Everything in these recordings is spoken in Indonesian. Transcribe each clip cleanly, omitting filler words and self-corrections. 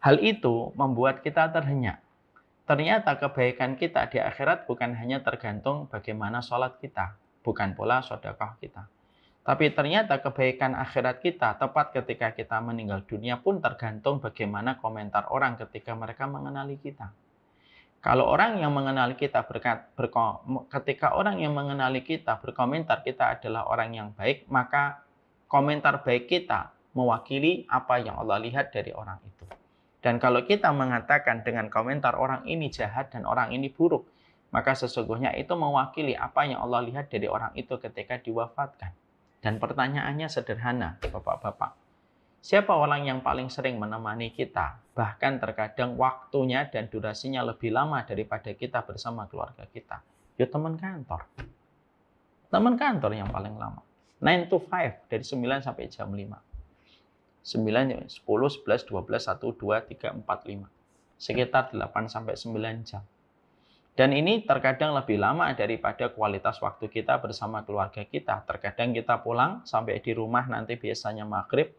Hal itu membuat kita terhenyak. Ternyata kebaikan kita di akhirat bukan hanya tergantung bagaimana sholat kita, bukan pula sedekah kita. Tapi ternyata kebaikan akhirat kita tepat ketika kita meninggal dunia pun tergantung bagaimana komentar orang ketika mereka mengenali kita. Kalau orang yang mengenali kita ketika orang yang mengenali kita berkomentar kita adalah orang yang baik, maka komentar baik kita mewakili apa yang Allah lihat dari orang itu. Dan kalau kita mengatakan dengan komentar orang ini jahat dan orang ini buruk, maka sesungguhnya itu mewakili apa yang Allah lihat dari orang itu ketika diwafatkan. Dan pertanyaannya sederhana, Bapak-bapak. Siapa orang yang paling sering menemani kita? Bahkan terkadang waktunya dan durasinya lebih lama daripada kita bersama keluarga kita. Ya teman kantor. Teman kantor yang paling lama. 9 to 5, dari 9 sampai jam 5. 9, 10, 11, 12, 1, 2, 3, 4, 5. Sekitar 8 sampai 9 jam. Dan ini terkadang lebih lama daripada kualitas waktu kita bersama keluarga kita. Terkadang kita pulang sampai di rumah nanti biasanya maghrib.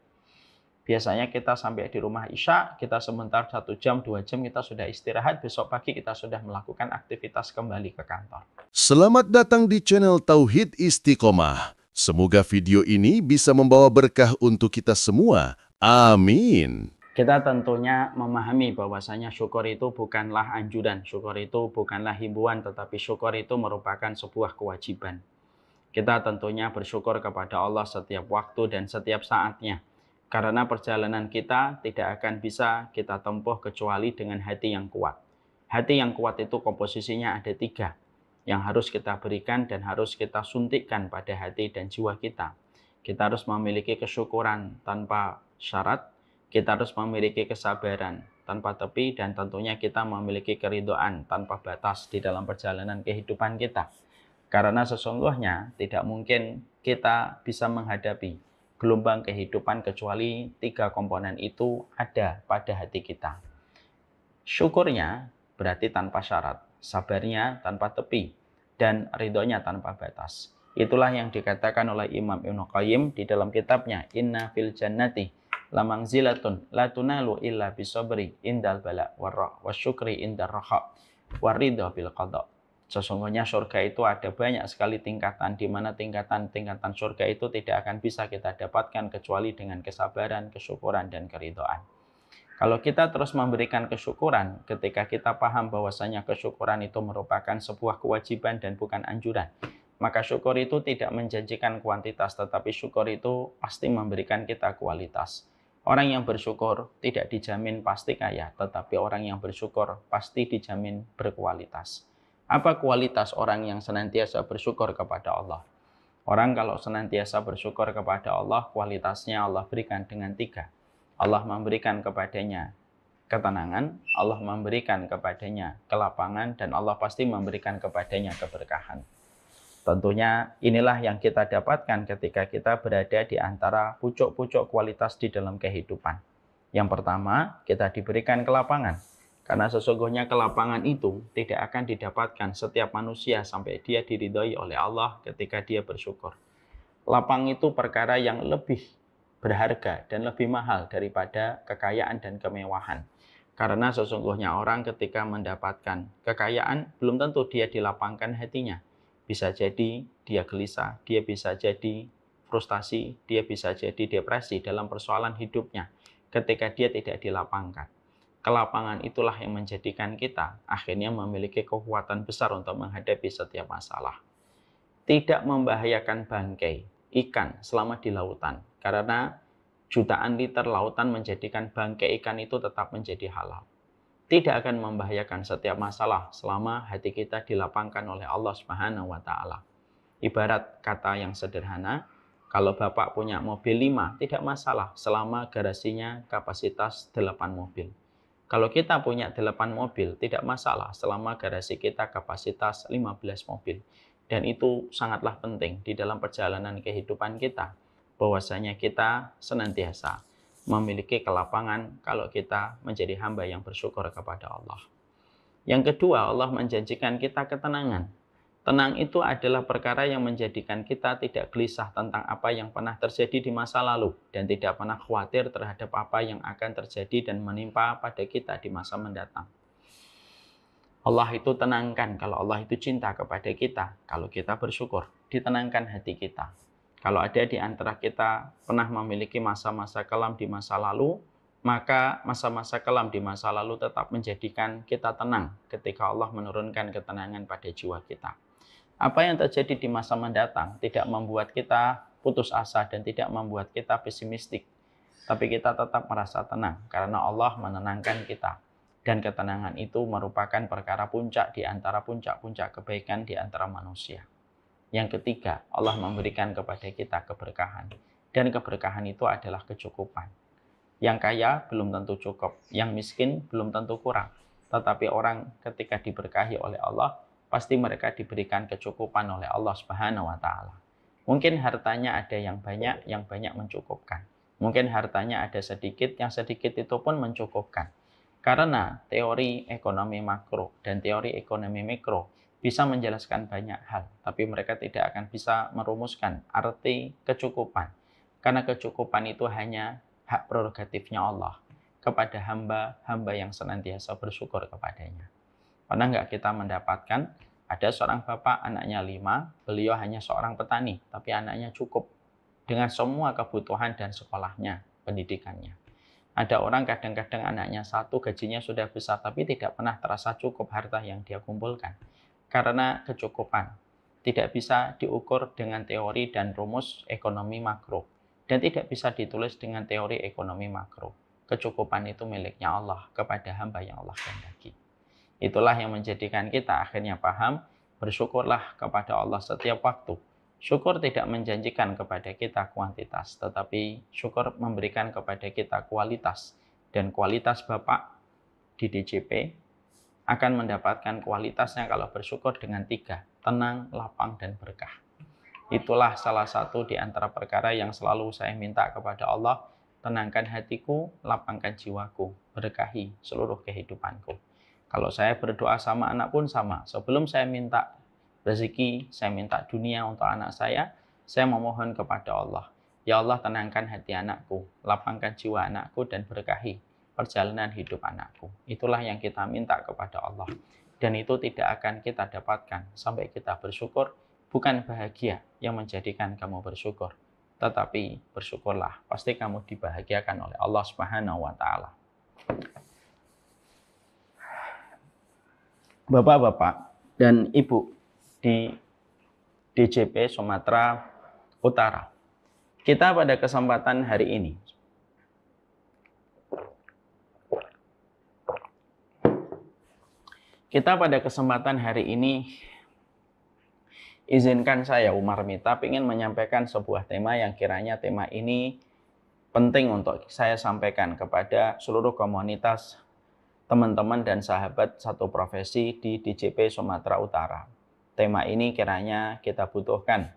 Biasanya kita sampai di rumah Isya, kita sebentar 1 jam, 2 jam kita sudah istirahat, besok pagi kita sudah melakukan aktivitas kembali ke kantor. Selamat datang di channel Tauhid Istiqomah. Semoga video ini bisa membawa berkah untuk kita semua. Amin. Kita tentunya memahami bahwasanya syukur itu bukanlah anjuran, syukur itu bukanlah himbauan, tetapi syukur itu merupakan sebuah kewajiban. Kita tentunya bersyukur kepada Allah setiap waktu dan setiap saatnya. Karena perjalanan kita tidak akan bisa kita tempuh kecuali dengan hati yang kuat. Hati yang kuat itu komposisinya ada 3 yang harus kita berikan dan harus kita suntikkan pada hati dan jiwa kita. Kita harus memiliki kesyukuran tanpa syarat, kita harus memiliki kesabaran tanpa tepi, dan tentunya kita memiliki keridhaan tanpa batas di dalam perjalanan kehidupan kita. Karena sesungguhnya tidak mungkin kita bisa menghadapi gelombang kehidupan kecuali 3 komponen itu ada pada hati kita. Syukurnya berarti tanpa syarat, sabarnya tanpa tepi, dan ridhonya tanpa batas. Itulah yang dikatakan oleh Imam Ibnu Qayyim di dalam kitabnya Inna fil jannati lamangzilatun la tunalu illa bisabri indal bala warra wasyukri indar raha waridho bil qada. Sesungguhnya surga itu ada banyak sekali tingkatan, di mana tingkatan-tingkatan surga itu tidak akan bisa kita dapatkan kecuali dengan kesabaran, kesyukuran, dan keridhaan. Kalau kita terus memberikan kesyukuran, ketika kita paham bahwasanya kesyukuran itu merupakan sebuah kewajiban dan bukan anjuran, maka syukur itu tidak menjanjikan kuantitas, tetapi syukur itu pasti memberikan kita kualitas. Orang yang bersyukur tidak dijamin pasti kaya, tetapi orang yang bersyukur pasti dijamin berkualitas. Apa kualitas orang yang senantiasa bersyukur kepada Allah? Orang kalau senantiasa bersyukur kepada Allah, kualitasnya Allah berikan dengan 3. Allah memberikan kepadanya ketenangan, Allah memberikan kepadanya kelapangan, dan Allah pasti memberikan kepadanya keberkahan. Tentunya inilah yang kita dapatkan ketika kita berada di antara pucuk-pucuk kualitas di dalam kehidupan. Yang pertama, kita diberikan kelapangan. Karena sesungguhnya kelapangan itu tidak akan didapatkan setiap manusia sampai dia diridhoi oleh Allah ketika dia bersyukur. Lapang itu perkara yang lebih berharga dan lebih mahal daripada kekayaan dan kemewahan. Karena sesungguhnya orang ketika mendapatkan kekayaan, belum tentu dia dilapangkan hatinya. Bisa jadi dia gelisah, dia bisa jadi frustasi, dia bisa jadi depresi dalam persoalan hidupnya ketika dia tidak dilapangkan. Kelapangan itulah yang menjadikan kita akhirnya memiliki kekuatan besar untuk menghadapi setiap masalah. Tidak membahayakan bangkai ikan selama di lautan, karena jutaan liter lautan menjadikan bangkai ikan itu tetap menjadi halal. Tidak akan membahayakan setiap masalah selama hati kita dilapangkan oleh Allah Subhanahu wa Ta'ala. Ibarat kata yang sederhana, kalau Bapak punya mobil 5, tidak masalah selama garasinya kapasitas 8 mobil. Kalau kita punya 8 mobil, tidak masalah selama garasi kita kapasitas 15 mobil. Dan itu sangatlah penting di dalam perjalanan kehidupan kita, bahwasanya kita senantiasa memiliki kelapangan kalau kita menjadi hamba yang bersyukur kepada Allah. Yang kedua, Allah menjanjikan kita ketenangan. Tenang itu adalah perkara yang menjadikan kita tidak gelisah tentang apa yang pernah terjadi di masa lalu dan tidak pernah khawatir terhadap apa yang akan terjadi dan menimpa pada kita di masa mendatang. Allah itu tenangkan kalau Allah itu cinta kepada kita, kalau kita bersyukur, ditenangkan hati kita. Kalau ada di antara kita pernah memiliki masa-masa kelam di masa lalu, maka masa-masa kelam di masa lalu tetap menjadikan kita tenang ketika Allah menurunkan ketenangan pada jiwa kita. Apa yang terjadi di masa mendatang tidak membuat kita putus asa dan tidak membuat kita pesimistik. Tapi kita tetap merasa tenang karena Allah menenangkan kita. Dan ketenangan itu merupakan perkara puncak di antara puncak-puncak kebaikan di antara manusia. Yang ketiga, Allah memberikan kepada kita keberkahan. Dan keberkahan itu adalah kecukupan. Yang kaya belum tentu cukup, yang miskin belum tentu kurang. Tetapi orang ketika diberkahi oleh Allah, pasti mereka diberikan kecukupan oleh Allah Subhanahu wa Ta'ala. Mungkin hartanya ada yang banyak mencukupkan. Mungkin hartanya ada sedikit, yang sedikit itu pun mencukupkan. Karena teori ekonomi makro dan teori ekonomi mikro bisa menjelaskan banyak hal, tapi mereka tidak akan bisa merumuskan arti kecukupan. Karena kecukupan itu hanya hak prerogatifnya Allah kepada hamba-hamba yang senantiasa bersyukur kepadanya. Pernah nggak kita mendapatkan ada seorang bapak, anaknya 5, beliau hanya seorang petani, tapi anaknya cukup dengan semua kebutuhan dan sekolahnya, pendidikannya. Ada orang kadang-kadang anaknya 1, gajinya sudah besar, tapi tidak pernah terasa cukup harta yang dia kumpulkan. Karena kecukupan tidak bisa diukur dengan teori dan rumus ekonomi makro. Dan tidak bisa ditulis dengan teori ekonomi makro. Kecukupan itu miliknya Allah kepada hamba yang Allah kehendaki. Itulah yang menjadikan kita akhirnya paham, bersyukurlah kepada Allah setiap waktu. Syukur tidak menjanjikan kepada kita kuantitas, tetapi syukur memberikan kepada kita kualitas. Dan kualitas Bapak di DJP akan mendapatkan kualitasnya kalau bersyukur dengan 3, tenang, lapang, dan berkah. Itulah salah satu di antara perkara yang selalu saya minta kepada Allah, tenangkan hatiku, lapangkan jiwaku, berkahi seluruh kehidupanku. Kalau saya berdoa sama anak pun sama. Sebelum saya minta rezeki, saya minta dunia untuk anak saya memohon kepada Allah. Ya Allah, tenangkan hati anakku, lapangkan jiwa anakku, dan berkahi perjalanan hidup anakku. Itulah yang kita minta kepada Allah. Dan itu tidak akan kita dapatkan sampai kita bersyukur. Bukan bahagia yang menjadikan kamu bersyukur, tetapi bersyukurlah, pasti kamu dibahagiakan oleh Allah Subhanahu wa Ta'ala. Bapak-bapak dan Ibu di DJP Sumatera Utara, kita pada kesempatan hari ini izinkan saya, Umar Mita, ingin menyampaikan sebuah tema yang kiranya tema ini penting untuk saya sampaikan kepada seluruh komunitas teman-teman dan sahabat satu profesi di DJP Sumatera Utara. Tema ini kiranya kita butuhkan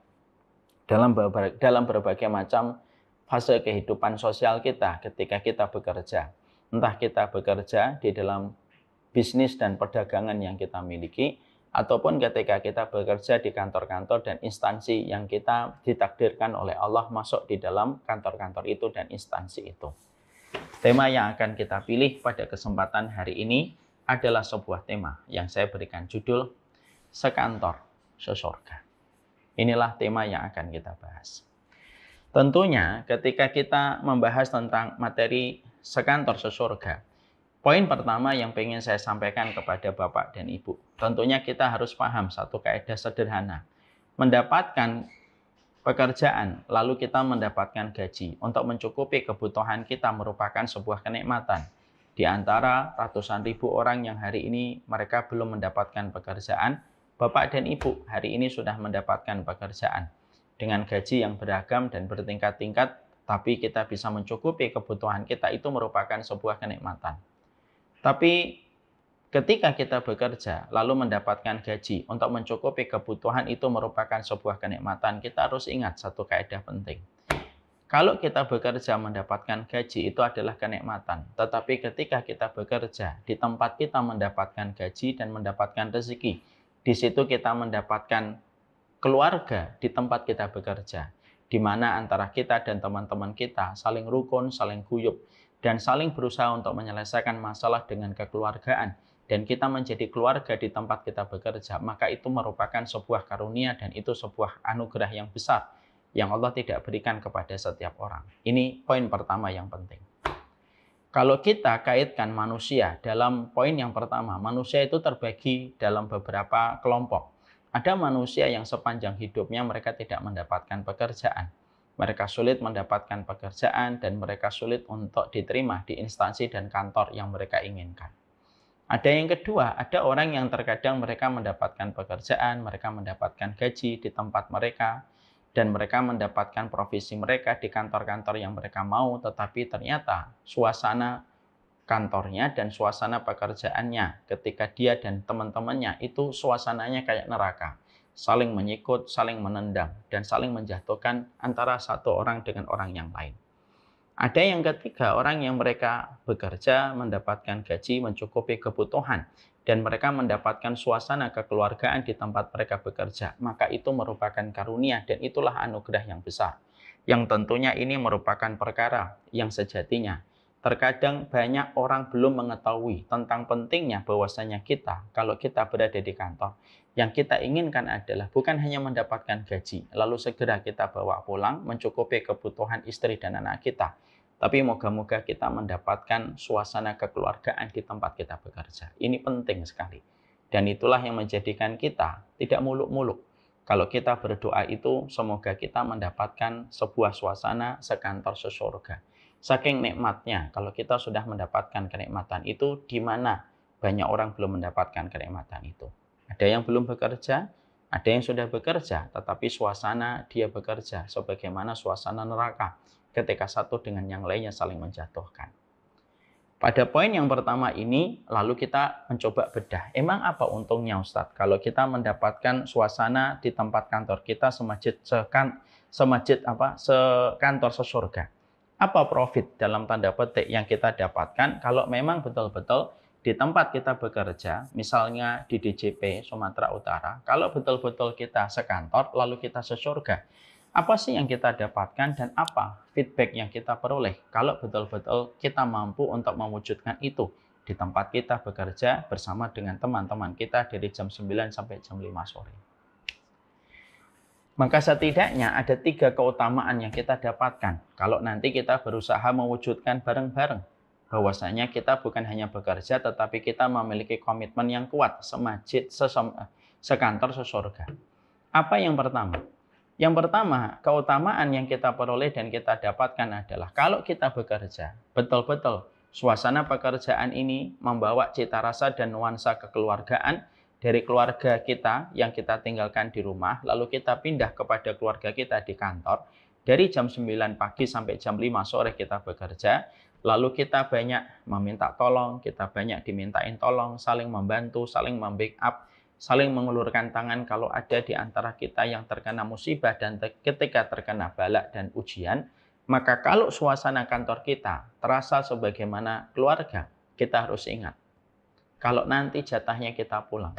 dalam berbagai macam fase kehidupan sosial kita ketika kita bekerja. Entah kita bekerja di dalam bisnis dan perdagangan yang kita miliki, ataupun ketika kita bekerja di kantor-kantor dan instansi yang kita ditakdirkan oleh Allah masuk di dalam kantor-kantor itu dan instansi itu. Tema yang akan kita pilih pada kesempatan hari ini adalah sebuah tema yang saya berikan judul Sekantor Sesurga. Inilah tema yang akan kita bahas. Tentunya ketika kita membahas tentang materi sekantor sesurga, poin pertama yang ingin saya sampaikan kepada Bapak dan Ibu, tentunya kita harus paham satu kaidah sederhana. Mendapatkan pekerjaan, lalu kita mendapatkan gaji untuk mencukupi kebutuhan kita merupakan sebuah kenikmatan. Di antara ratusan ribu orang yang hari ini mereka belum mendapatkan pekerjaan, Bapak dan Ibu hari ini sudah mendapatkan pekerjaan. Dengan gaji yang beragam dan bertingkat-tingkat, tapi kita bisa mencukupi kebutuhan kita, itu merupakan sebuah kenikmatan. Tapi ketika kita bekerja lalu mendapatkan gaji untuk mencukupi kebutuhan, itu merupakan sebuah kenikmatan. Kita harus ingat satu kaidah penting. Kalau kita bekerja mendapatkan gaji itu adalah kenikmatan. Tetapi ketika kita bekerja di tempat kita mendapatkan gaji dan mendapatkan rezeki Di situ kita mendapatkan keluarga di tempat kita bekerja, di mana antara kita dan teman-teman kita saling rukun, saling guyup, dan saling berusaha untuk menyelesaikan masalah dengan kekeluargaan, dan kita menjadi keluarga di tempat kita bekerja, maka itu merupakan sebuah karunia dan itu sebuah anugerah yang besar yang Allah tidak berikan kepada setiap orang. Ini poin pertama yang penting. Kalau kita kaitkan manusia dalam poin yang pertama, manusia itu terbagi dalam beberapa kelompok. Ada manusia yang sepanjang hidupnya mereka tidak mendapatkan pekerjaan. Mereka sulit mendapatkan pekerjaan dan mereka sulit untuk diterima di instansi dan kantor yang mereka inginkan. Ada yang kedua, ada orang yang terkadang mereka mendapatkan pekerjaan, mereka mendapatkan gaji di tempat mereka, dan mereka mendapatkan profesi mereka di kantor-kantor yang mereka mau, tetapi ternyata suasana kantornya dan suasana pekerjaannya ketika dia dan teman-temannya itu suasananya kayak neraka. Saling menyikut, saling menendang, dan saling menjatuhkan antara satu orang dengan orang yang lain. Ada yang ketiga, orang yang mereka bekerja, mendapatkan gaji, mencukupi kebutuhan, dan mereka mendapatkan suasana kekeluargaan di tempat mereka bekerja, maka itu merupakan karunia dan itulah anugerah yang besar. Yang tentunya ini merupakan perkara yang sejatinya. Terkadang banyak orang belum mengetahui tentang pentingnya bahwasanya kita, kalau kita berada di kantor, yang kita inginkan adalah bukan hanya mendapatkan gaji, lalu segera kita bawa pulang, mencukupi kebutuhan istri dan anak kita, tapi moga-moga kita mendapatkan suasana kekeluargaan di tempat kita bekerja. Ini penting sekali. Dan itulah yang menjadikan kita tidak muluk-muluk. Kalau kita berdoa itu, semoga kita mendapatkan sebuah suasana sekantor sesurga. Saking nikmatnya, kalau kita sudah mendapatkan kenikmatan itu, di mana banyak orang belum mendapatkan kenikmatan itu. Ada yang belum bekerja, ada yang sudah bekerja, tetapi suasana dia bekerja sebagaimana suasana neraka, ketika satu dengan yang lainnya saling menjatuhkan. Pada poin yang pertama ini, lalu kita mencoba bedah. Emang apa untungnya Ustadz? Kalau kita mendapatkan suasana di tempat kantor kita sekantor sesurga. Apa profit dalam tanda petik yang kita dapatkan kalau memang betul-betul di tempat kita bekerja, misalnya di DJP Sumatera Utara, kalau betul-betul kita sekantor, lalu kita sesurga. Apa sih yang kita dapatkan dan apa feedback yang kita peroleh kalau betul-betul kita mampu untuk mewujudkan itu di tempat kita bekerja bersama dengan teman-teman kita dari jam 9 sampai jam 5 sore. Maka setidaknya ada 3 keutamaan yang kita dapatkan kalau nanti kita berusaha mewujudkan bareng-bareng. Bahwasanya kita bukan hanya bekerja tetapi kita memiliki komitmen yang kuat sekantor sesurga. Apa yang pertama? Yang pertama, keutamaan yang kita peroleh dan kita dapatkan adalah kalau kita bekerja, betul-betul suasana pekerjaan ini membawa cita rasa dan nuansa kekeluargaan dari keluarga kita yang kita tinggalkan di rumah, lalu kita pindah kepada keluarga kita di kantor. Dari jam 9 pagi sampai jam 5 sore kita bekerja, lalu kita banyak meminta tolong, kita banyak dimintain tolong, saling membantu, saling membackup, saling mengulurkan tangan kalau ada di antara kita yang terkena musibah dan ketika terkena bala dan ujian, maka kalau suasana kantor kita terasa sebagaimana keluarga, kita harus ingat. Kalau nanti jatahnya kita pulang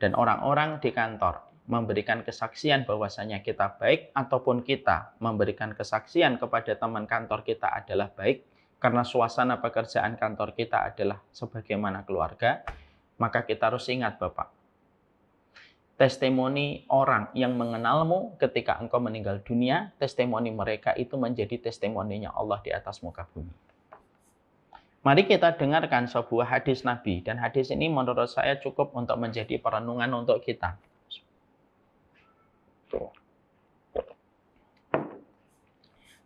dan orang-orang di kantor memberikan kesaksian bahwasanya kita baik ataupun kita memberikan kesaksian kepada teman kantor kita adalah baik karena suasana pekerjaan kantor kita adalah sebagaimana keluarga, maka kita harus ingat Bapak. Testimoni orang yang mengenalmu ketika engkau meninggal dunia, testimoni mereka itu menjadi testimoninya Allah di atas muka bumi. Mari kita dengarkan sebuah hadis Nabi, dan hadis ini menurut saya cukup untuk menjadi perenungan untuk kita.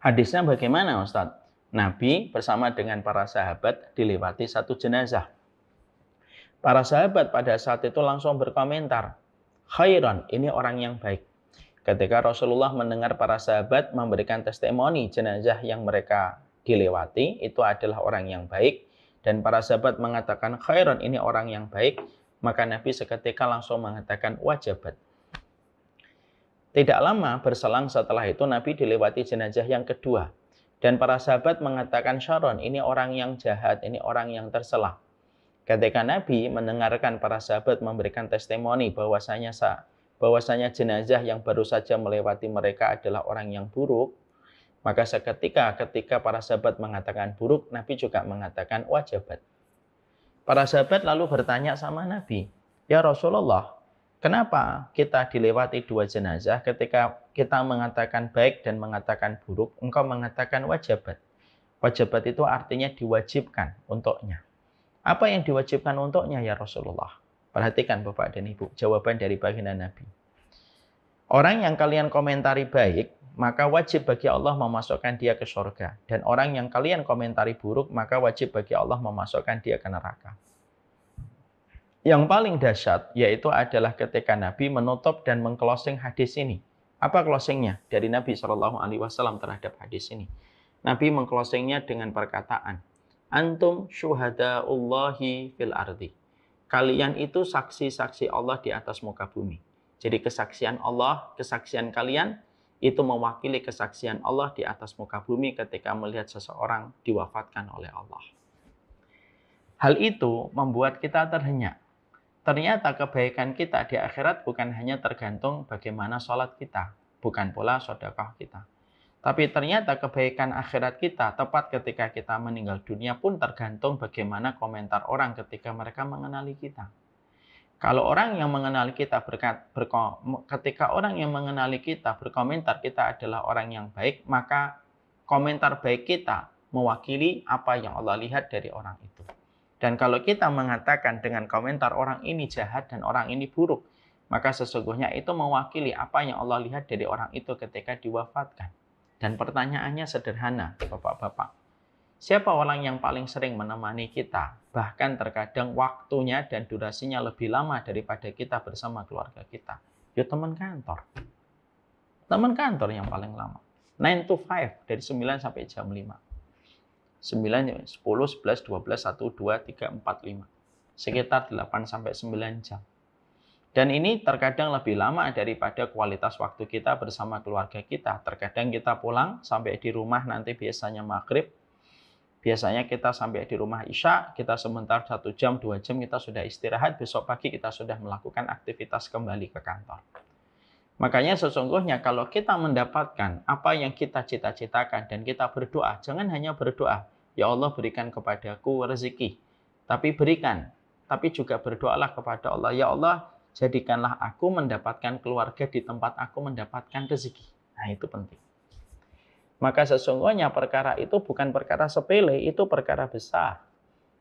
Hadisnya bagaimana Ustadz? Nabi bersama dengan para sahabat dilewati satu jenazah. Para sahabat pada saat itu langsung berkomentar, khairan, ini orang yang baik. Ketika Rasulullah mendengar para sahabat memberikan testimoni jenazah yang mereka dilewati, itu adalah orang yang baik, dan para sahabat mengatakan khairan, ini orang yang baik, maka Nabi seketika langsung mengatakan wajabat. Tidak lama berselang setelah itu Nabi dilewati jenazah yang kedua, dan para sahabat mengatakan syarron, ini orang yang jahat, ini orang yang tercela. Ketika Nabi mendengarkan para sahabat memberikan testimoni bahwasanya jenazah yang baru saja melewati mereka adalah orang yang buruk, maka ketika para sahabat mengatakan buruk, Nabi juga mengatakan wajabat. Para sahabat lalu bertanya sama Nabi, "Ya Rasulullah, kenapa kita dilewati dua jenazah ketika kita mengatakan baik dan mengatakan buruk, engkau mengatakan wajabat?" Wajabat itu artinya diwajibkan untuknya. Apa yang diwajibkan untuknya ya Rasulullah? Perhatikan Bapak dan Ibu, jawaban dari baginda Nabi. Orang yang kalian komentari baik, maka wajib bagi Allah memasukkan dia ke surga. Dan orang yang kalian komentari buruk, maka wajib bagi Allah memasukkan dia ke neraka. Yang paling dahsyat yaitu adalah ketika Nabi menutup dan mengclosing hadis ini. Apa closingnya dari Nabi SAW terhadap hadis ini? Nabi mengclosingnya dengan perkataan, "Antum syuhadaullahi fil ardi." Kalian itu saksi-saksi Allah di atas muka bumi. Jadi kesaksian Allah, kesaksian kalian itu mewakili kesaksian Allah di atas muka bumi ketika melihat seseorang diwafatkan oleh Allah. Hal itu membuat kita terhenyak. Ternyata kebaikan kita di akhirat bukan hanya tergantung bagaimana sholat kita, bukan pula sedekah kita. Tapi ternyata kebaikan akhirat kita tepat ketika kita meninggal dunia pun tergantung bagaimana komentar orang ketika mereka mengenali kita. Kalau orang yang mengenali kita ketika orang yang mengenali kita berkomentar kita adalah orang yang baik, maka komentar baik kita mewakili apa yang Allah lihat dari orang itu. Dan kalau kita mengatakan dengan komentar orang ini jahat dan orang ini buruk, maka sesungguhnya itu mewakili apa yang Allah lihat dari orang itu ketika diwafatkan. Dan pertanyaannya sederhana, Bapak-bapak. Siapa orang yang paling sering menemani kita? Bahkan terkadang waktunya dan durasinya lebih lama daripada kita bersama keluarga kita. Ya teman kantor. Teman kantor yang paling lama. 9 to 5, dari 9 sampai jam 5. 9, 10, 11, 12, 1, 2, 3, 4, 5. Sekitar 8 sampai 9 jam. Dan ini terkadang lebih lama daripada kualitas waktu kita bersama keluarga kita. Terkadang kita pulang sampai di rumah nanti biasanya maghrib. Biasanya kita sampai di rumah Isya, kita sebentar 1 jam, 2 jam kita sudah istirahat. Besok pagi kita sudah melakukan aktivitas kembali ke kantor. Makanya sesungguhnya kalau kita mendapatkan apa yang kita cita-citakan dan kita berdoa, jangan hanya berdoa, "Ya Allah berikan kepadaku rezeki." Tapi juga berdoalah kepada Allah, "Ya Allah, jadikanlah aku mendapatkan keluarga di tempat aku mendapatkan rezeki." Nah, itu penting. Maka sesungguhnya perkara itu bukan perkara sepele, itu perkara besar.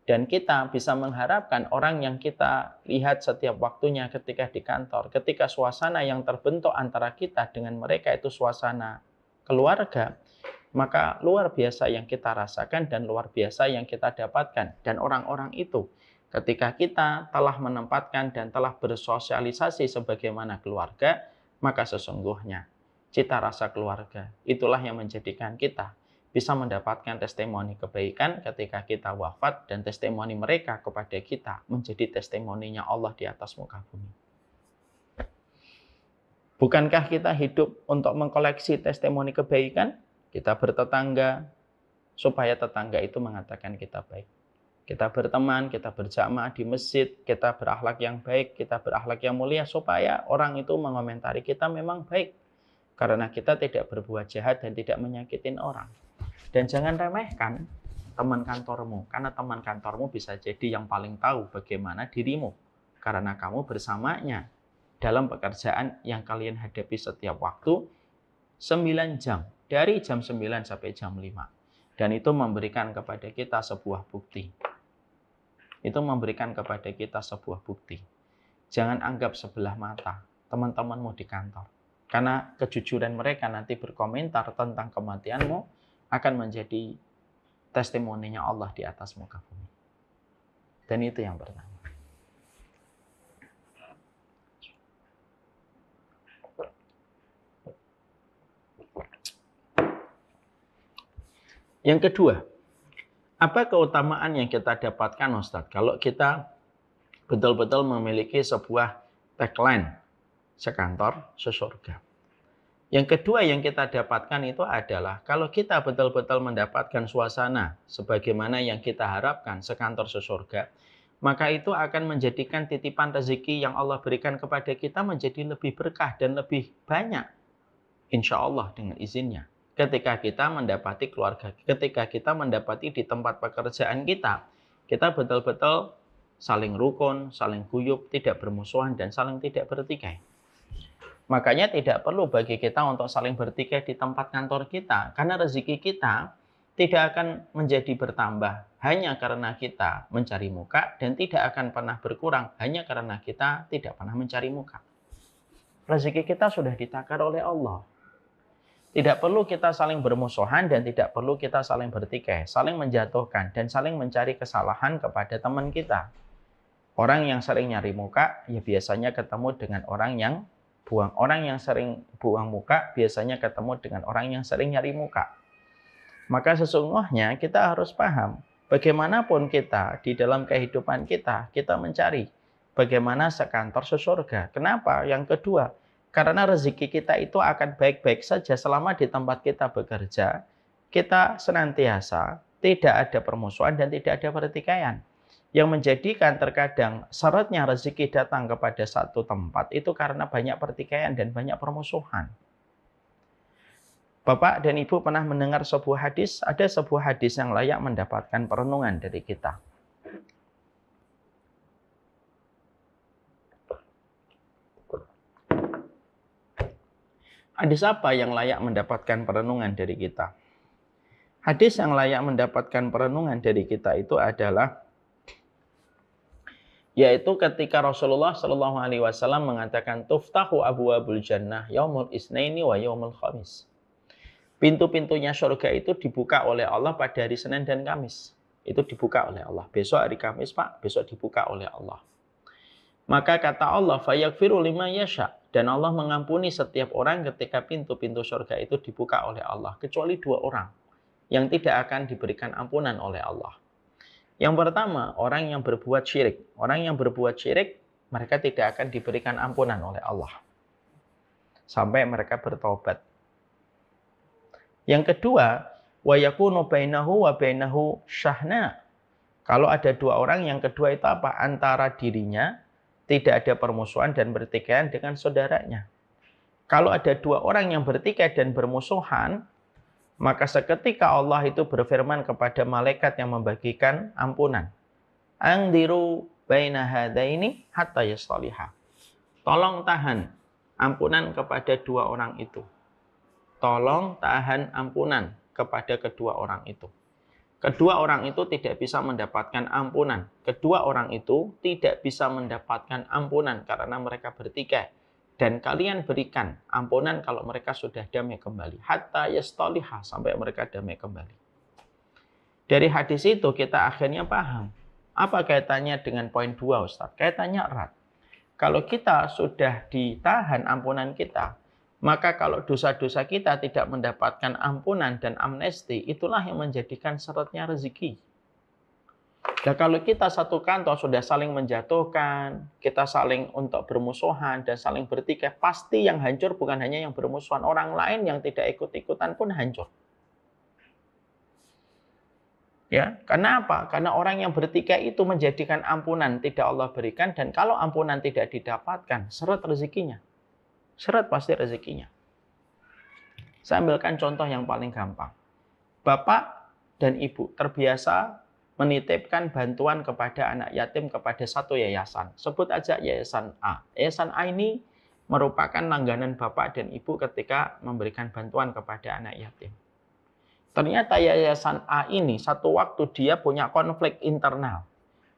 Dan kita bisa mengharapkan orang yang kita lihat setiap waktunya ketika di kantor, ketika suasana yang terbentuk antara kita dengan mereka itu suasana keluarga, maka luar biasa yang kita rasakan dan luar biasa yang kita dapatkan. Dan orang-orang itu ketika kita telah menempatkan dan telah bersosialisasi sebagaimana keluarga, maka sesungguhnya cita rasa keluarga itulah yang menjadikan kita bisa mendapatkan testimoni kebaikan ketika kita wafat dan testimoni mereka kepada kita menjadi testimoninya Allah di atas muka bumi. Bukankah kita hidup untuk mengkoleksi testimoni kebaikan? Kita bertetangga supaya tetangga itu mengatakan kita baik. Kita berteman, kita berjamaah di masjid, kita berakhlak yang baik, kita berakhlak yang mulia supaya orang itu mengomentari kita memang baik. Karena kita tidak berbuat jahat dan tidak menyakitin orang. Dan jangan remehkan teman kantormu, karena teman kantormu bisa jadi yang paling tahu bagaimana dirimu. Karena kamu bersamanya dalam pekerjaan yang kalian hadapi setiap waktu 9 jam, dari jam 9 sampai jam 5. Dan itu memberikan kepada kita sebuah bukti. Itu memberikan kepada kita sebuah bukti. Jangan anggap sebelah mata teman-temanmu di kantor. Karena kejujuran mereka nanti berkomentar tentang kematianmu akan menjadi testimoninya Allah di atas muka bumi. Dan itu yang pertama. Yang kedua, apa keutamaan yang kita dapatkan Ustadz kalau kita betul-betul memiliki sebuah tagline sekantor sesurga? Yang kedua yang kita dapatkan itu adalah kalau kita betul-betul mendapatkan suasana sebagaimana yang kita harapkan sekantor sesurga, maka itu akan menjadikan titipan rezeki yang Allah berikan kepada kita menjadi lebih berkah dan lebih banyak. Insya Allah dengan izinnya. Ketika kita mendapati keluarga, ketika kita mendapati di tempat pekerjaan kita betul-betul saling rukun, saling guyup, tidak bermusuhan, dan saling tidak bertikai. Makanya tidak perlu bagi kita untuk saling bertikai di tempat kantor kita, karena rezeki kita tidak akan menjadi bertambah hanya karena kita mencari muka, dan tidak akan pernah berkurang hanya karena kita tidak pernah mencari muka. Rezeki kita sudah ditakar oleh Allah. Tidak perlu kita saling bermusuhan dan tidak perlu kita saling bertikai, saling menjatuhkan dan saling mencari kesalahan kepada teman kita. Orang yang sering nyari muka, ya biasanya ketemu dengan orang yang sering buang muka, biasanya ketemu dengan orang yang sering nyari muka. Maka sesungguhnya kita harus paham, bagaimanapun kita di dalam kehidupan kita mencari bagaimana sekantor sesurga. Kenapa? Yang kedua, karena rezeki kita itu akan baik-baik saja selama di tempat kita bekerja, kita senantiasa tidak ada permusuhan dan tidak ada pertikaian. Yang menjadikan terkadang syaratnya rezeki datang kepada satu tempat itu karena banyak pertikaian dan banyak permusuhan. Bapak dan Ibu pernah mendengar sebuah hadis, ada sebuah hadis yang layak mendapatkan perenungan dari kita. Hadis apa yang layak mendapatkan perenungan dari kita? Hadis yang layak mendapatkan perenungan dari kita itu adalah yaitu ketika Rasulullah Shallallahu Alaihi Wasallam mengatakan tuftahu abwabul jannah yaumul isnaini wa yaumul khamis. Pintu-pintunya surga itu dibuka oleh Allah pada hari Senin dan Kamis. Itu dibuka oleh Allah. Besok hari Kamis, Pak, besok dibuka oleh Allah. Maka kata Allah, fayaghfiru liman yasha, dan Allah mengampuni setiap orang ketika pintu-pintu surga itu dibuka oleh Allah, kecuali 2 orang yang tidak akan diberikan ampunan oleh Allah. Yang pertama, orang yang berbuat syirik. Orang yang berbuat syirik, mereka tidak akan diberikan ampunan oleh Allah sampai mereka bertobat. Yang kedua, wa yakunu bainahu wa bainahu syahna. Kalau ada 2 orang, yang kedua itu apa? Antara dirinya tidak ada permusuhan dan pertikaian dengan saudaranya. Kalau ada 2 orang yang bertikai dan bermusuhan, maka seketika Allah itu berfirman kepada malaikat yang membagikan ampunan. Angdiru baina hadaini hatta yastaliha. Tolong tahan ampunan kepada 2 orang itu. Tolong tahan ampunan kepada kedua orang itu. Kedua orang itu tidak bisa mendapatkan ampunan. Kedua orang itu tidak bisa mendapatkan ampunan karena mereka bertikai. Dan kalian berikan ampunan kalau mereka sudah damai kembali. Hatta yastaliha, sampai mereka damai kembali. Dari hadis itu kita akhirnya paham. Apa kaitannya dengan poin 2, Ustaz? Kaitannya erat. Kalau kita sudah ditahan ampunan kita, maka kalau dosa-dosa kita tidak mendapatkan ampunan dan amnesti, itulah yang menjadikan syaratnya rezeki. Nah, kalau kita satu kantor sudah saling menjatuhkan, kita saling untuk bermusuhan dan saling bertikai, pasti yang hancur bukan hanya yang bermusuhan, orang lain yang tidak ikut-ikutan pun hancur. Ya, karena apa? Karena orang yang bertikai itu menjadikan ampunan tidak Allah berikan, dan kalau ampunan tidak didapatkan, syarat rezekinya. Syarat pasti rezekinya. Saya ambilkan contoh yang paling gampang. Bapak dan Ibu terbiasa menitipkan bantuan kepada anak yatim kepada satu yayasan. Sebut aja Yayasan A. Yayasan A ini merupakan langganan Bapak dan Ibu ketika memberikan bantuan kepada anak yatim. Ternyata Yayasan A ini satu waktu dia punya konflik internal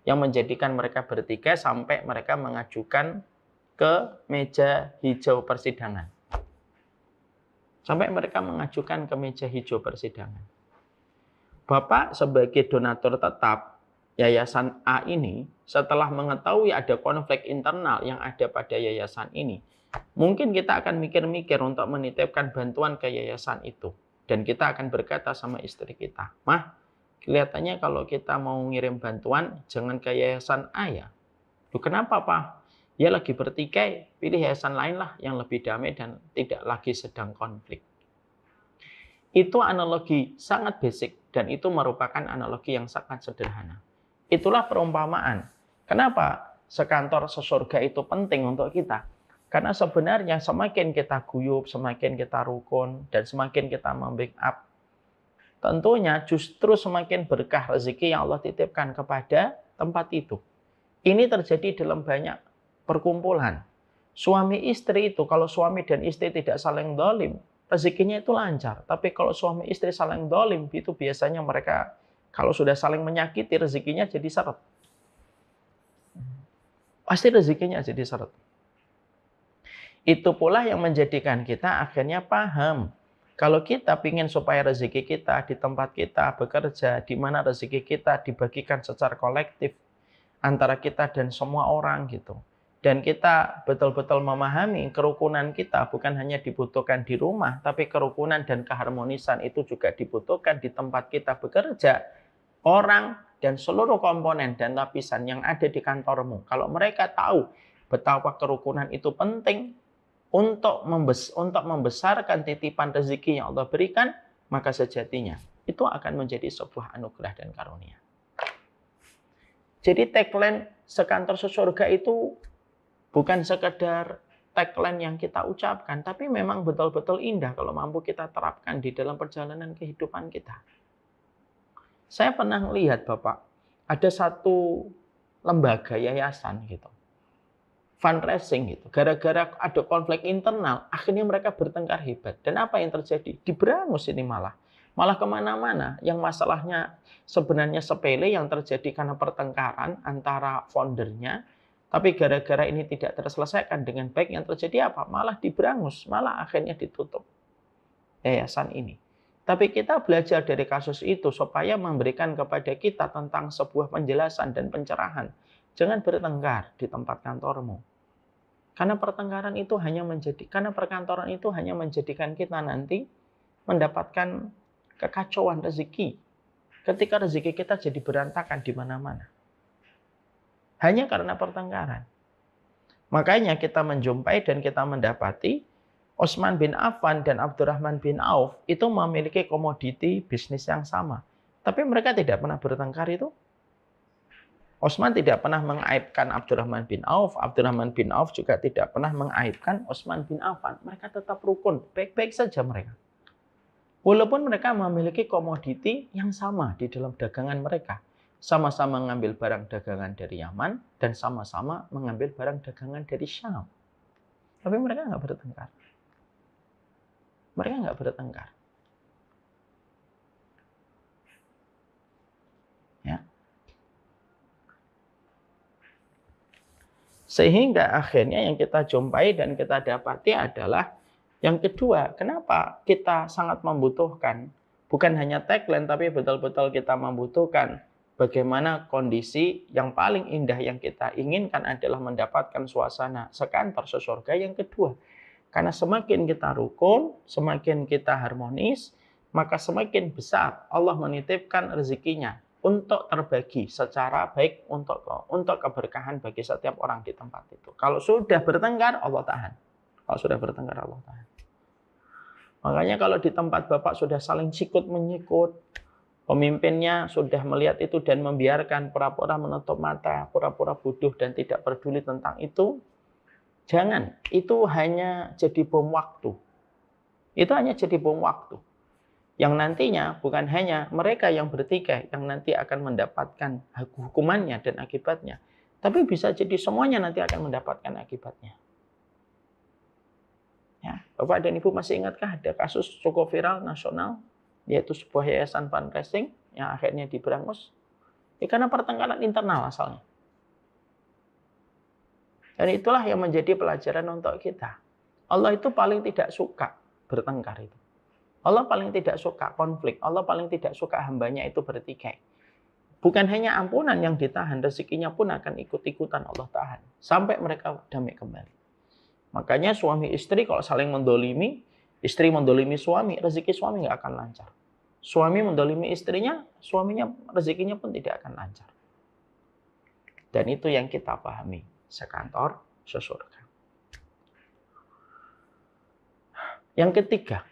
yang menjadikan mereka bertikai sampai mereka mengajukan ke meja hijau persidangan. Sampai mereka mengajukan ke meja hijau persidangan. Bapak sebagai donatur tetap Yayasan A ini, setelah mengetahui ada konflik internal yang ada pada yayasan ini, mungkin kita akan mikir-mikir untuk menitipkan bantuan ke yayasan itu. Dan kita akan berkata sama istri kita, "Mah, kelihatannya kalau kita mau ngirim bantuan, jangan ke yayasan A ya." Loh, kenapa, Pak? Dia lagi bertikai, pilih yayasan lain lah yang lebih damai dan tidak lagi sedang konflik. Itu analogi sangat basic dan itu merupakan analogi yang sangat sederhana. Itulah perumpamaan. Kenapa sekantor sesurga itu penting untuk kita? Karena sebenarnya semakin kita guyup, semakin kita rukun, dan semakin kita membackup, tentunya justru semakin berkah rezeki yang Allah titipkan kepada tempat itu. Ini terjadi dalam banyak perkumpulan. Suami istri itu, kalau suami dan istri tidak saling dolim, rezekinya itu lancar. Tapi kalau suami istri saling dolim, itu biasanya mereka kalau sudah saling menyakiti, rezekinya jadi seret. Pasti rezekinya jadi seret. Itu pula yang menjadikan kita akhirnya paham. Kalau kita ingin supaya rezeki kita di tempat kita bekerja, di mana rezeki kita dibagikan secara kolektif antara kita dan semua orang gitu. Dan kita betul-betul memahami kerukunan kita bukan hanya dibutuhkan di rumah, tapi kerukunan dan keharmonisan itu juga dibutuhkan di tempat kita bekerja. Orang dan seluruh komponen dan lapisan yang ada di kantormu, kalau mereka tahu betapa kerukunan itu penting untuk membesarkan titipan rezeki yang Allah berikan, maka sejatinya itu akan menjadi sebuah anugerah dan karunia. Jadi tagline sekantor sesurga itu bukan sekedar tagline yang kita ucapkan, tapi memang betul-betul indah kalau mampu kita terapkan di dalam perjalanan kehidupan kita. Saya pernah melihat Bapak, ada satu lembaga yayasan gitu, fundraising gitu. Gara-gara ada konflik internal, akhirnya mereka bertengkar hebat. Dan apa yang terjadi? Diberangus ini malah. Malah kemana-mana. Yang masalahnya sebenarnya sepele yang terjadi karena pertengkaran antara foundernya. Tapi gara-gara ini tidak terselesaikan dengan baik, yang terjadi apa? Malah diberangus. Malah akhirnya ditutup yayasan ini. Tapi kita belajar dari kasus itu supaya memberikan kepada kita tentang sebuah penjelasan dan pencerahan. Jangan bertengkar di tempat kantormu. Karena pertengkaran itu karena perkantoran itu hanya menjadikan kita nanti mendapatkan kekacauan rezeki. Ketika rezeki kita jadi berantakan di mana-mana. Hanya karena pertengkaran. Makanya kita menjumpai dan kita mendapati Utsman bin Affan dan Abdurrahman bin Auf itu memiliki komoditi bisnis yang sama. Tapi mereka tidak pernah bertengkar itu. Utsman tidak pernah mengaibkan Abdurrahman bin Auf. Abdurrahman bin Auf juga tidak pernah mengaibkan Utsman bin Affan. Mereka tetap rukun, baik-baik saja mereka. Walaupun mereka memiliki komoditi yang sama di dalam dagangan mereka. Sama-sama mengambil barang dagangan dari Yaman dan sama-sama mengambil barang dagangan dari Syam. Tapi mereka nggak bertengkar. Mereka nggak bertengkar. Ya. Sehingga akhirnya yang kita jumpai dan kita dapati adalah yang kedua, kenapa kita sangat membutuhkan bukan hanya tagline tapi betul-betul kita membutuhkan bagaimana kondisi yang paling indah yang kita inginkan adalah mendapatkan suasana sekantor sesurga yang kedua. Karena semakin kita rukun, semakin kita harmonis, maka semakin besar Allah menitipkan rezekinya untuk terbagi secara baik untuk keberkahan bagi setiap orang di tempat itu. Kalau sudah bertengkar, Allah tahan. Kalau sudah bertengkar, Allah tahan. Makanya kalau di tempat Bapak sudah saling sikut menyikut, pemimpinnya sudah melihat itu dan membiarkan, pura-pura menutup mata, pura-pura bodoh dan tidak peduli tentang itu, jangan. Itu hanya jadi bom waktu. Itu hanya jadi bom waktu. Yang nantinya bukan hanya mereka yang bertikai yang nanti akan mendapatkan hukumannya dan akibatnya, tapi bisa jadi semuanya nanti akan mendapatkan akibatnya. Ya, Bapak dan Ibu masih ingatkah ada kasus cukup viral nasional, yaitu sebuah yayasan fundraising yang akhirnya diberangus? Ya, karena pertengkaran internal asalnya. Dan itulah yang menjadi pelajaran untuk kita. Allah itu paling tidak suka bertengkar itu. Allah paling tidak suka konflik. Allah paling tidak suka hambanya itu bertikai. Bukan hanya ampunan yang ditahan, rezekinya pun akan ikut-ikutan Allah tahan. Sampai mereka damai kembali. Makanya suami istri kalau saling mendolimi, istri mendolimi suami, rezeki suami nggak akan lancar. Suami mendolimi istrinya, suaminya rezekinya pun tidak akan lancar. Dan itu yang kita pahami, sekantor sesurga. Yang ketiga,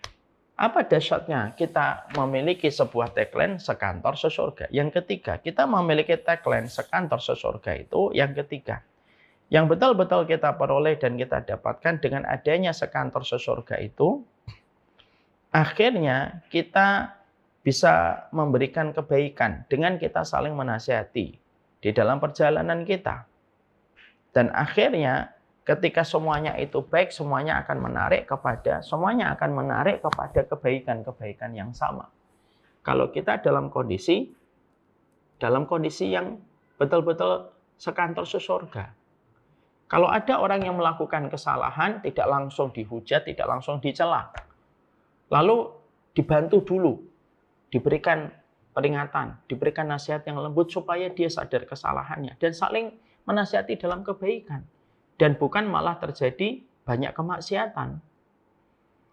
Apa dahsyatnya kita memiliki sebuah tagline sekantor sesurga? Yang ketiga, kita memiliki tagline sekantor sesurga itu yang ketiga. Yang betul-betul kita peroleh dan kita dapatkan dengan adanya sekantor sesurga itu, akhirnya kita bisa memberikan kebaikan dengan kita saling menasihati di dalam perjalanan kita. Dan akhirnya ketika semuanya itu baik, semuanya akan menarik kepada kebaikan-kebaikan yang sama. Kalau kita dalam kondisi yang betul-betul sekantor sesurga. Kalau ada orang yang melakukan kesalahan, tidak langsung dihujat, tidak langsung dicela. Lalu dibantu dulu, diberikan peringatan, diberikan nasihat yang lembut supaya dia sadar kesalahannya dan saling menasihati dalam kebaikan. Dan bukan malah terjadi banyak kemaksiatan.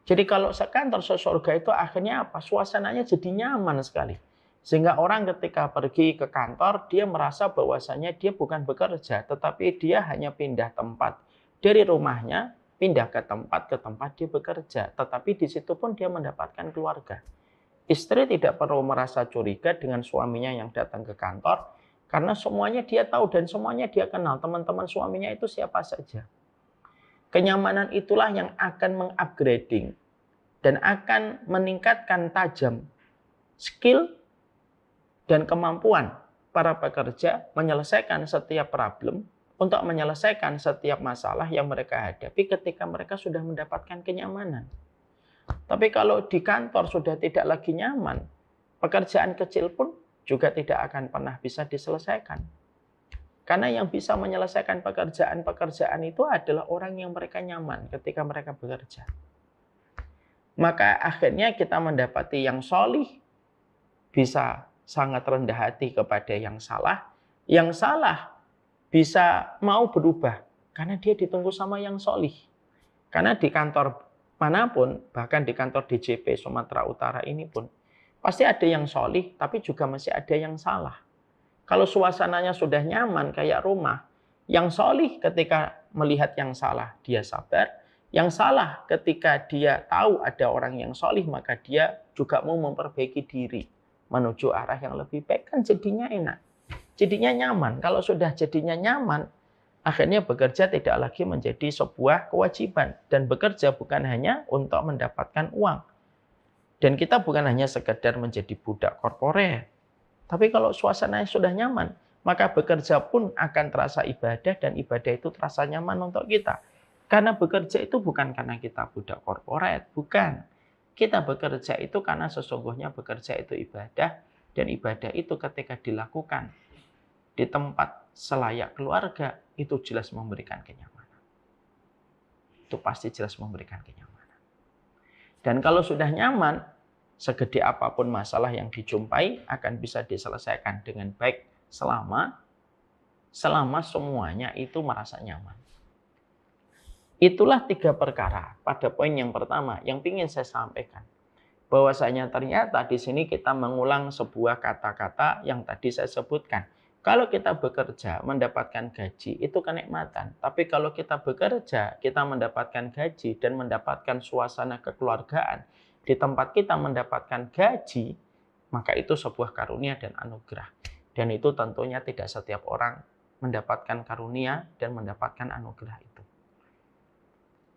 Jadi kalau sekantor sesurga itu akhirnya apa? Suasananya jadi nyaman sekali. Sehingga orang ketika pergi ke kantor, dia merasa bahwasanya dia bukan bekerja, tetapi dia hanya pindah tempat. Dari rumahnya, pindah ke tempat dia bekerja. Tetapi di situ pun dia mendapatkan keluarga. Istri tidak perlu merasa curiga dengan suaminya yang datang ke kantor, karena semuanya dia tahu dan semuanya dia kenal. Teman-teman suaminya itu siapa saja. Kenyamanan itulah yang akan mengupgrading dan akan meningkatkan tajam skill dan kemampuan para pekerja menyelesaikan setiap problem, untuk menyelesaikan setiap masalah yang mereka hadapi ketika mereka sudah mendapatkan kenyamanan. Tapi kalau di kantor sudah tidak lagi nyaman, pekerjaan kecil pun juga tidak akan pernah bisa diselesaikan. Karena yang bisa menyelesaikan pekerjaan-pekerjaan itu adalah orang yang mereka nyaman ketika mereka bekerja. Maka akhirnya kita mendapati yang sholih bisa sangat rendah hati kepada yang salah bisa mau berubah karena dia ditunggu sama yang sholih. Karena di kantor manapun, bahkan di kantor DJP Sumatera Utara ini pun, pasti ada yang sholih, tapi juga masih ada yang salah. Kalau suasananya sudah nyaman kayak rumah, yang sholih ketika melihat yang salah, dia sabar. Yang salah ketika dia tahu ada orang yang sholih, maka dia juga mau memperbaiki diri menuju arah yang lebih baik, kan jadinya enak. Jadinya nyaman. Kalau sudah jadinya nyaman, akhirnya bekerja tidak lagi menjadi sebuah kewajiban. Dan bekerja bukan hanya untuk mendapatkan uang. Dan kita bukan hanya sekedar menjadi budak korporat. Tapi kalau suasananya sudah nyaman, maka bekerja pun akan terasa ibadah dan ibadah itu terasa nyaman untuk kita. Karena bekerja itu bukan karena kita budak korporat, bukan. Kita bekerja itu karena sesungguhnya bekerja itu ibadah, dan ibadah itu ketika dilakukan di tempat selayak keluarga, itu jelas memberikan kenyamanan. Itu pasti jelas memberikan kenyamanan. Dan kalau sudah nyaman, segede apapun masalah yang dijumpai akan bisa diselesaikan dengan baik selama semuanya itu merasa nyaman. Itulah 3 perkara pada poin yang pertama yang ingin saya sampaikan. Bahwasanya ternyata di sini kita mengulang sebuah kata-kata yang tadi saya sebutkan. Kalau kita bekerja mendapatkan gaji itu kenikmatan. Tapi kalau kita bekerja kita mendapatkan gaji dan mendapatkan suasana kekeluargaan, di tempat kita mendapatkan gaji, maka itu sebuah karunia dan anugerah. Dan itu tentunya tidak setiap orang mendapatkan karunia dan mendapatkan anugerah itu.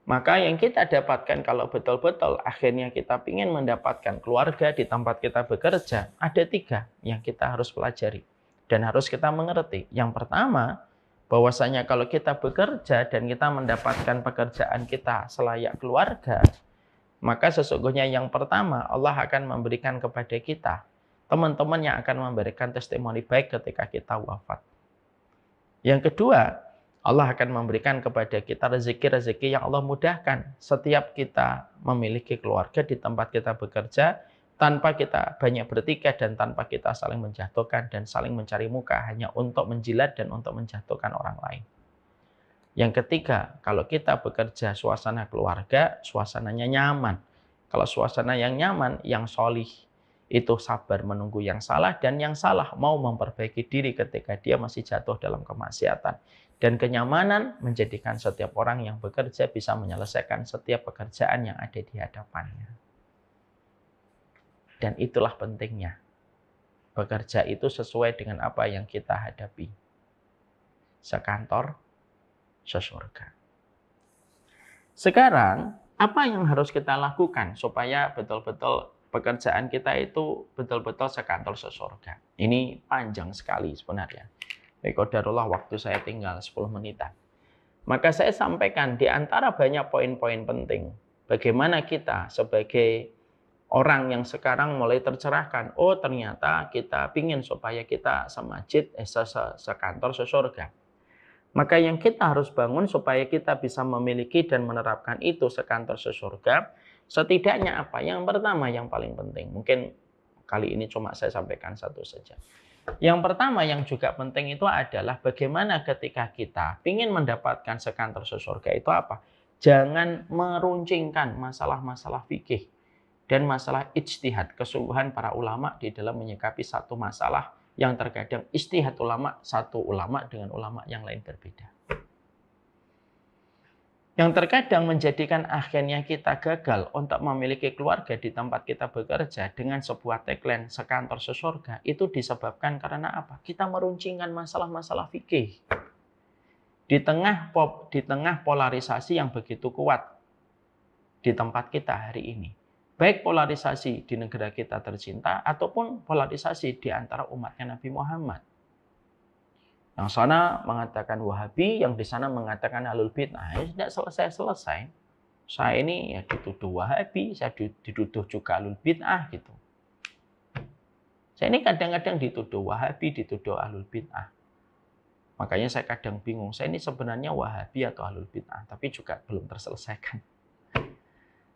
Maka yang kita dapatkan kalau betul-betul akhirnya kita ingin mendapatkan keluarga di tempat kita bekerja, ada 3 yang kita harus pelajari dan harus kita mengerti. Yang pertama, bahwasanya kalau kita bekerja dan kita mendapatkan pekerjaan kita selayak keluarga, maka sesungguhnya yang pertama Allah akan memberikan kepada kita teman-teman yang akan memberikan testimoni baik ketika kita wafat. Yang kedua, Allah akan memberikan kepada kita rezeki-rezeki yang Allah mudahkan. Setiap kita memiliki keluarga di tempat kita bekerja, tanpa kita banyak bertikai dan tanpa kita saling menjatuhkan dan saling mencari muka hanya untuk menjilat dan untuk menjatuhkan orang lain. Yang ketiga, kalau kita bekerja suasana keluarga, suasananya nyaman. Kalau suasana yang nyaman, yang sholih, itu sabar menunggu yang salah, dan yang salah mau memperbaiki diri ketika dia masih jatuh dalam kemaksiatan. Dan kenyamanan menjadikan setiap orang yang bekerja bisa menyelesaikan setiap pekerjaan yang ada di hadapannya. Dan itulah pentingnya. Bekerja itu sesuai dengan apa yang kita hadapi. Sekantor, sesurga. Sekarang, apa yang harus kita lakukan supaya betul-betul pekerjaan kita itu betul-betul sekantor sesurga? Ini panjang sekali sebenarnya. Qadarullah waktu saya tinggal 10 menitan. Maka saya sampaikan di antara banyak poin-poin penting. Bagaimana kita sebagai orang yang sekarang mulai tercerahkan. Oh ternyata kita pingin supaya kita semajid, sekantor sesurga. Maka yang kita harus bangun supaya kita bisa memiliki dan menerapkan itu sekantor sesurga. Setidaknya apa? Yang pertama yang paling penting. Mungkin kali ini cuma saya sampaikan satu saja. Yang pertama yang juga penting itu adalah bagaimana ketika kita ingin mendapatkan sekantor sesurga itu apa? Jangan meruncingkan masalah-masalah fikih dan masalah ijtihad, kesungguhan para ulama di dalam menyikapi satu masalah yang terkadang ijtihad ulama, satu ulama dengan ulama yang lain berbeda. Yang terkadang menjadikan akhirnya kita gagal untuk memiliki keluarga di tempat kita bekerja dengan sebuah tagline sekantor sesurga itu disebabkan karena apa? Kita meruncingkan masalah-masalah fikih. Di tengah polarisasi yang begitu kuat di tempat kita hari ini. Baik polarisasi di negara kita tercinta ataupun polarisasi di antara umatnya Nabi Muhammad. Yang sana mengatakan Wahabi, yang di sana mengatakan Ahlul Bid'ah. Tidak selesai-selesai. Saya ini ya dituduh Wahabi, saya dituduh juga Ahlul Bid'ah gitu. Saya ini kadang-kadang dituduh Wahabi, dituduh Ahlul Bid'ah. Makanya saya kadang bingung, saya ini sebenarnya Wahabi atau Ahlul Bid'ah, tapi juga belum terselesaikan.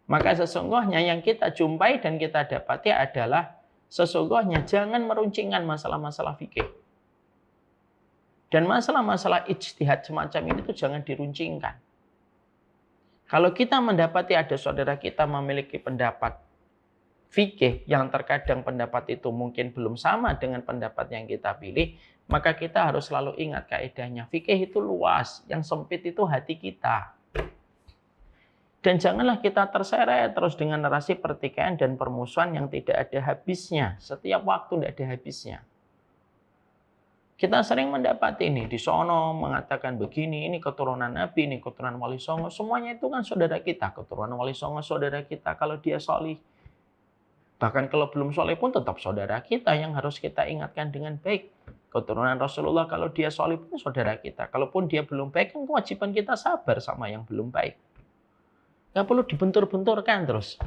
Maka sesungguhnya yang kita jumpai dan kita dapati adalah sesungguhnya jangan meruncingkan masalah-masalah fikih. Dan masalah-masalah ijtihad semacam ini tuh jangan diruncingkan. Kalau kita mendapati ada saudara kita memiliki pendapat fikih yang terkadang pendapat itu mungkin belum sama dengan pendapat yang kita pilih, maka kita harus selalu ingat kaidahnya. Fikih itu luas, yang sempit itu hati kita. Dan janganlah kita terseret terus dengan narasi pertikaian dan permusuhan yang tidak ada habisnya. Setiap waktu tidak ada habisnya. Kita sering mendapati ini di sono mengatakan begini, ini keturunan Nabi, ini keturunan Wali Songo. Semuanya itu kan saudara kita. Keturunan Wali Songo saudara kita kalau dia solih. Bahkan kalau belum solih pun tetap saudara kita yang harus kita ingatkan dengan baik. Keturunan Rasulullah kalau dia solih pun saudara kita. Kalaupun dia belum baik kan kewajiban kita sabar sama yang belum baik. Nggak perlu dibentur-benturkan terus.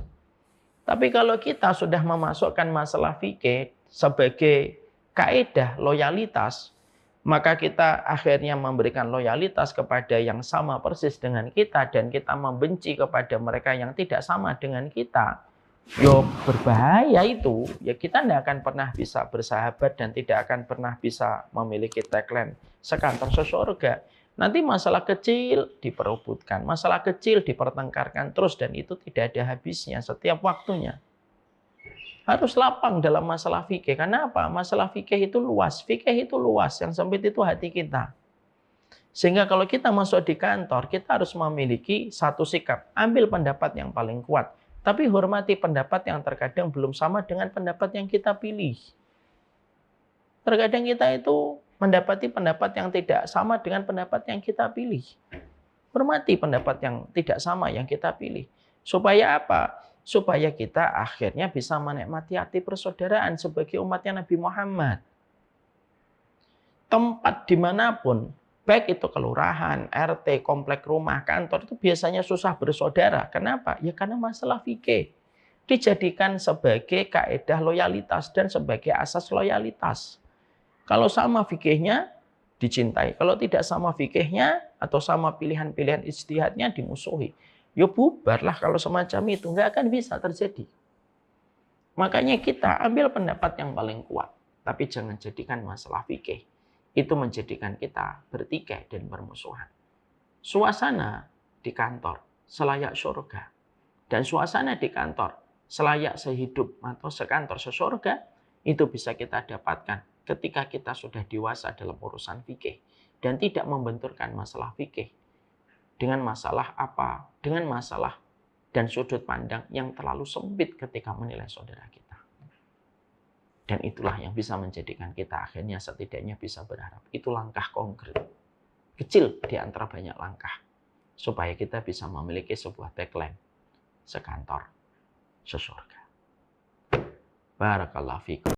Tapi kalau kita sudah memasukkan masalah fikih sebagai kaidah loyalitas, maka kita akhirnya memberikan loyalitas kepada yang sama persis dengan kita dan kita membenci kepada mereka yang tidak sama dengan kita. Yo berbahaya itu. Ya kita tidak akan pernah bisa bersahabat dan tidak akan pernah bisa memiliki tagline sekantor sesurga. Nanti masalah kecil diperebutkan, masalah kecil dipertengkarkan terus dan itu tidak ada habisnya setiap waktunya. Harus lapang dalam masalah fikih. Karena apa? Masalah fikih itu luas. Fikih itu luas. Yang sempit itu hati kita. Sehingga kalau kita masuk di kantor, kita harus memiliki satu sikap. Ambil pendapat yang paling kuat. Tapi hormati pendapat yang terkadang belum sama dengan pendapat yang kita pilih. Terkadang kita itu mendapati pendapat yang tidak sama dengan pendapat yang kita pilih. Hormati pendapat yang tidak sama yang kita pilih. Supaya apa? Supaya kita akhirnya bisa menikmati hati persaudaraan sebagai umatnya Nabi Muhammad. Tempat dimanapun, baik itu kelurahan, RT, komplek rumah, kantor, itu biasanya susah bersaudara. Kenapa? Ya karena masalah fikih. Dijadikan sebagai kaidah loyalitas dan sebagai asas loyalitas. Kalau sama fikihnya, dicintai. Kalau tidak sama fikihnya atau sama pilihan-pilihan ijtihadnya, dimusuhi. Ya bubarlah kalau semacam itu. Nggak akan bisa terjadi. Makanya kita ambil pendapat yang paling kuat. Tapi jangan jadikan masalah fikih. Itu menjadikan kita bertikai dan bermusuhan. Suasana di kantor selayak surga. Dan suasana di kantor selayak sehidup atau sekantor sesurga. Itu bisa kita dapatkan ketika kita sudah dewasa dalam urusan fikih. Dan tidak membenturkan masalah fikih. Dengan masalah apa? Dengan masalah dan sudut pandang yang terlalu sempit ketika menilai saudara kita. Dan itulah yang bisa menjadikan kita akhirnya setidaknya bisa berharap. Itu langkah konkret. Kecil di antara banyak langkah. Supaya kita bisa memiliki sebuah tagline. Sekantor, sesurga. Barakallahu fikum.